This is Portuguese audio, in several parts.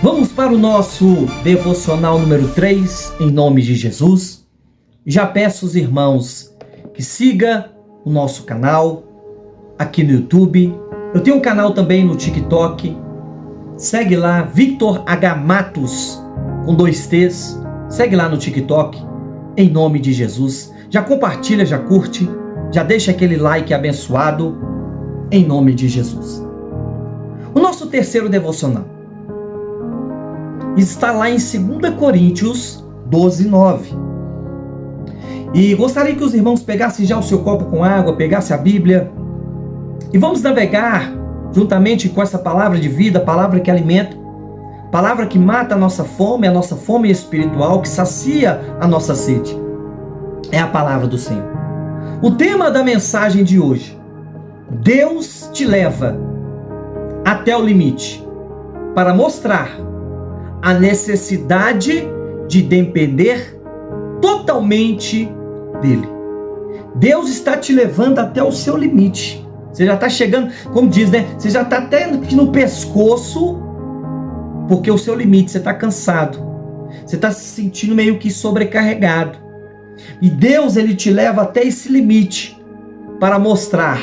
Vamos para o nosso devocional número 3, em nome de Jesus. Já peço aos irmãos que siga o nosso canal aqui no YouTube. Eu tenho um canal também no TikTok. Segue lá, Victor H. Matos, com 2 T's. Segue lá no TikTok, em nome de Jesus. Já compartilha, já curte, já deixa aquele like abençoado, em nome de Jesus. O nosso terceiro devocional está lá em 2 Coríntios 12, 9. E gostaria que os irmãos pegassem já o seu copo com água, pegassem a Bíblia, e vamos navegar juntamente com essa palavra de vida, palavra que alimenta, palavra que mata a nossa fome espiritual, que sacia a nossa sede. É a palavra do Senhor. O tema da mensagem de hoje: Deus te leva até o limite para mostrar a necessidade de depender totalmente dele. Deus está te levando até o seu limite. Você já está chegando, como diz, né? Você já está até no pescoço, porque o seu limite, você está cansado. Você está se sentindo meio que sobrecarregado. E Deus, ele te leva até esse limite para mostrar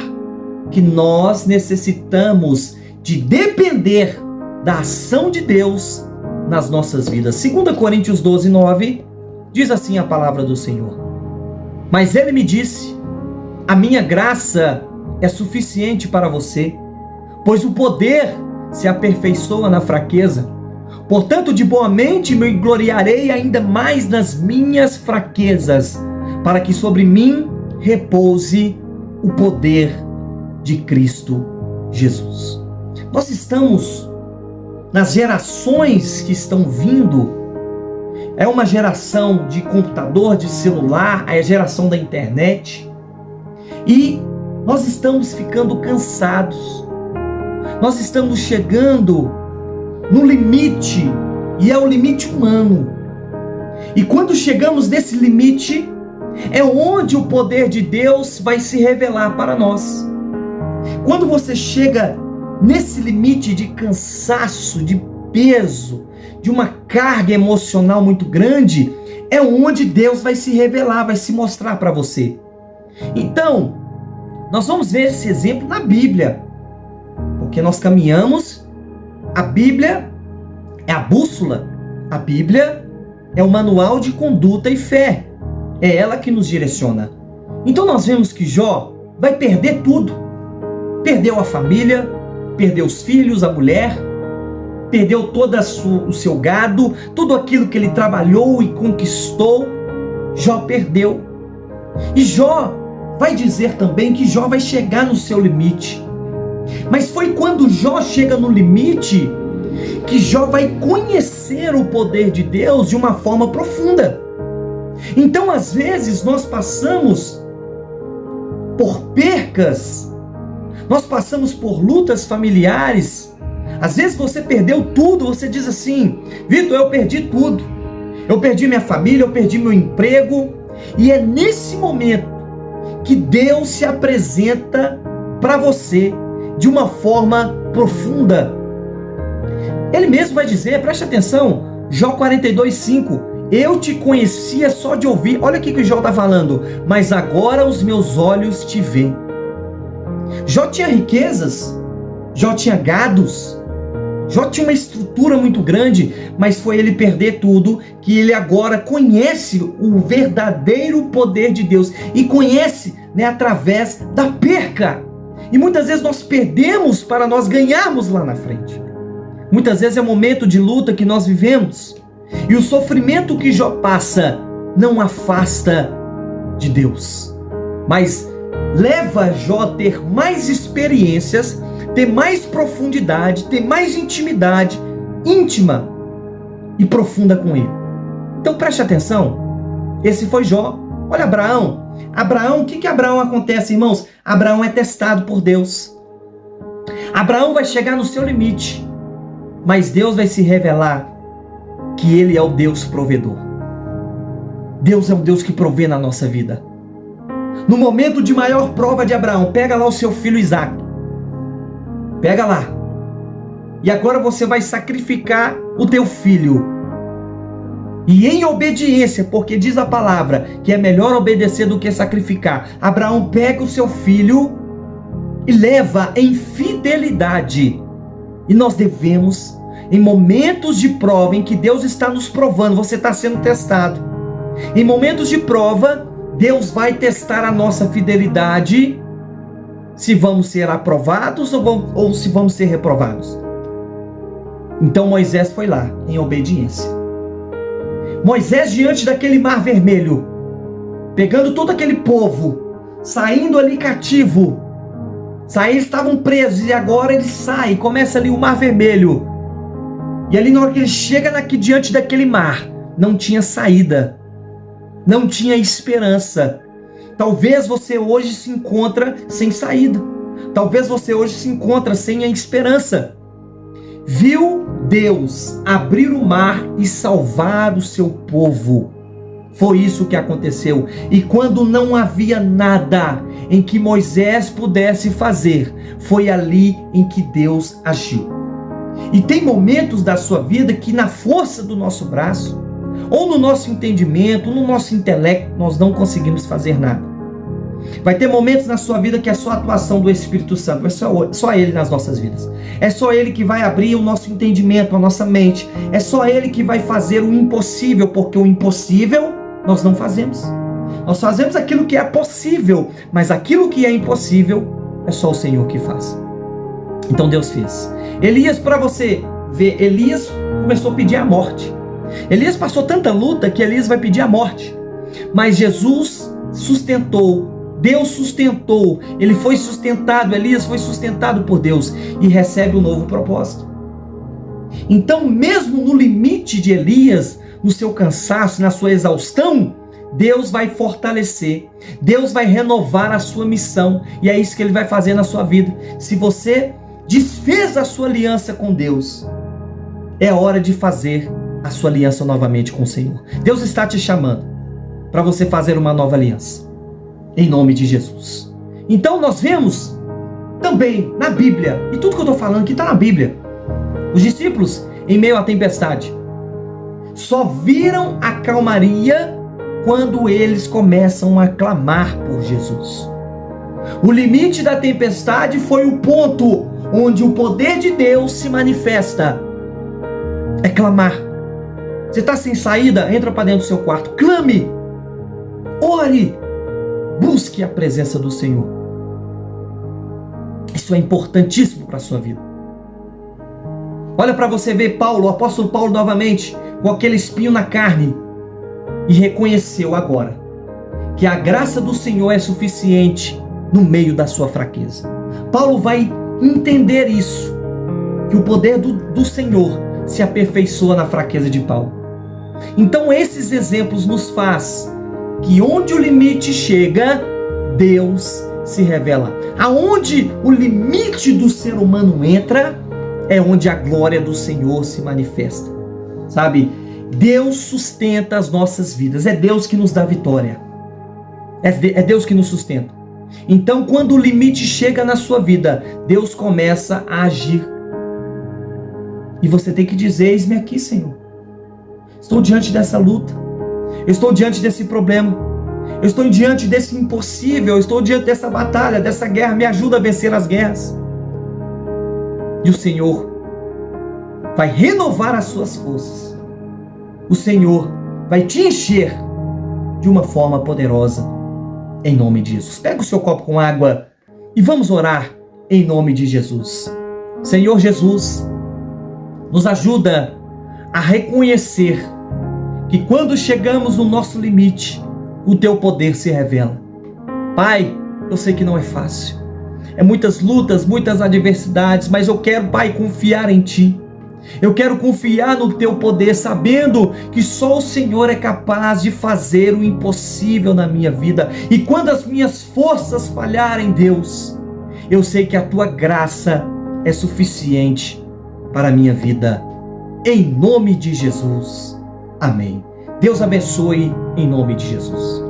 que nós necessitamos de depender da ação de Deus nas nossas vidas. 2 Coríntios 12, 9, diz assim a palavra do Senhor: Mas ele me disse, a minha graça é suficiente para você, pois o poder se aperfeiçoa na fraqueza. Portanto, de boa mente me gloriarei ainda mais nas minhas fraquezas, para que sobre mim repouse o poder de Cristo Jesus. Nós estamos nas gerações que estão vindo. É uma geração de computador, de celular, é a geração da internet. E nós estamos ficando cansados. Nós estamos chegando no limite, e é o limite humano. E quando chegamos nesse limite, é onde o poder de Deus vai se revelar para nós. Quando você chega nesse limite de cansaço, de peso, de uma carga emocional muito grande, é onde Deus vai se revelar, vai se mostrar para você. Então, nós vamos ver esse exemplo na Bíblia, porque nós caminhamos, a Bíblia é a bússola, a Bíblia é o manual de conduta e fé, é ela que nos direciona. Então nós vemos que Jó vai perder tudo, perdeu a família, perdeu os filhos, a mulher, perdeu todo o seu gado, tudo aquilo que ele trabalhou e conquistou, Jó perdeu. E Jó vai dizer também que Jó vai chegar no seu limite. Mas foi quando Jó chega no limite que Jó vai conhecer o poder de Deus de uma forma profunda. Então, às vezes, nós passamos por percas, nós passamos por lutas familiares. Às vezes você perdeu tudo, você diz assim: Vitor, eu perdi tudo. Eu perdi minha família, eu perdi meu emprego. E é nesse momento que Deus se apresenta para você de uma forma profunda. Ele mesmo vai dizer, preste atenção, Jó 42, 5, eu te conhecia só de ouvir. Olha o que Jó está falando: mas agora os meus olhos te veem. Jó tinha riquezas, Jó tinha gados, Jó tinha uma estrutura muito grande, mas foi ele perder tudo que ele agora conhece o verdadeiro poder de Deus e conhece, através da perca. E muitas vezes nós perdemos para nós ganharmos lá na frente. Muitas vezes é um momento de luta que nós vivemos, e o sofrimento que Jó passa não afasta de Deus, mas leva Jó a ter mais experiências, ter mais profundidade, ter mais intimidade íntima e profunda com ele. Então preste atenção, esse foi Jó. Olha Abraão, o que Abraão acontece, irmãos? Abraão é testado por Deus. Abraão vai chegar no seu limite, mas Deus vai se revelar que ele é o Deus provedor. Deus é um Deus que provê na nossa vida. No momento de maior prova de Abraão, pega lá o seu filho Isaac. Pega lá. E agora você vai sacrificar o teu filho. E em obediência, porque diz a palavra que é melhor obedecer do que sacrificar. Abraão pega o seu filho e leva em fidelidade. E nós devemos, em momentos de prova em que Deus está nos provando, você está sendo testado. Em momentos de prova, Deus vai testar a nossa fidelidade, se vamos ser aprovados ou se vamos ser reprovados. Então Moisés foi lá, em obediência. Moisés, diante daquele mar vermelho, pegando todo aquele povo, saindo ali cativo, eles estavam presos e agora ele sai, começa ali o mar vermelho. E ali na hora que ele chega diante daquele mar, não tinha saída, não tinha esperança. Talvez você hoje se encontra sem saída. Talvez você hoje se encontra sem a esperança. Viu Deus abrir o mar e salvar o seu povo. Foi isso que aconteceu. E quando não havia nada em que Moisés pudesse fazer, foi ali em que Deus agiu. E tem momentos da sua vida que na força do nosso braço, ou no nosso entendimento, no nosso intelecto, nós não conseguimos fazer nada. Vai ter momentos na sua vida que é só a atuação do Espírito Santo, é só Ele nas nossas vidas. É só Ele que vai abrir o nosso entendimento, a nossa mente. É só Ele que vai fazer o impossível, porque o impossível nós não fazemos. Nós fazemos aquilo que é possível, mas aquilo que é impossível é só o Senhor que faz. Então Deus fez. Elias, para você ver, Elias começou a pedir a morte. Elias passou tanta luta que Elias vai pedir a morte. Mas Jesus sustentou. Deus sustentou, ele foi sustentado, Elias foi sustentado por Deus e recebe um novo propósito. Então, mesmo no limite de Elias, no seu cansaço, na sua exaustão, Deus vai fortalecer, Deus vai renovar a sua missão, e é isso que ele vai fazer na sua vida. Se você desfez a sua aliança com Deus, é hora de fazer a sua aliança novamente com o Senhor. Deus está te chamando para você fazer uma nova aliança. Em nome de Jesus. Então nós vemos também na Bíblia, e tudo que eu estou falando aqui está na Bíblia, os discípulos em meio à tempestade só viram a calmaria quando eles começam a clamar por Jesus. O limite da tempestade foi o ponto onde o poder de Deus se manifesta. É clamar. Você está sem saída? Entra para dentro do seu quarto, clame, ore, busque a presença do Senhor. Isso é importantíssimo para a sua vida. Olha para você ver Paulo, o apóstolo Paulo novamente, com aquele espinho na carne, e reconheceu agora que a graça do Senhor é suficiente no meio da sua fraqueza. Paulo vai entender isso, que o poder do Senhor se aperfeiçoa na fraqueza de Paulo. Então esses exemplos nos faz que onde o limite chega, Deus se revela. Aonde o limite do ser humano entra, é onde a glória do Senhor se manifesta. Sabe? Deus sustenta as nossas vidas. É Deus que nos dá vitória. É Deus que nos sustenta. Então, quando o limite chega na sua vida, Deus começa a agir. E você tem que dizer: eis-me aqui, Senhor. Estou diante dessa luta. Eu estou diante desse problema, eu estou diante desse impossível, eu estou diante dessa batalha, dessa guerra, me ajuda a vencer as guerras. E o Senhor vai renovar as suas forças, o Senhor vai te encher de uma forma poderosa, em nome de Jesus. Pega o seu copo com água e vamos orar em nome de Jesus. Senhor Jesus, nos ajuda a reconhecer que quando chegamos no nosso limite, o teu poder se revela. Pai, eu sei que não é fácil. É muitas lutas, muitas adversidades, mas eu quero, Pai, confiar em Ti. Eu quero confiar no Teu poder, sabendo que só o Senhor é capaz de fazer o impossível na minha vida. E quando as minhas forças falharem, Deus, eu sei que a Tua graça é suficiente para a minha vida. Em nome de Jesus. Amém. Deus abençoe em nome de Jesus.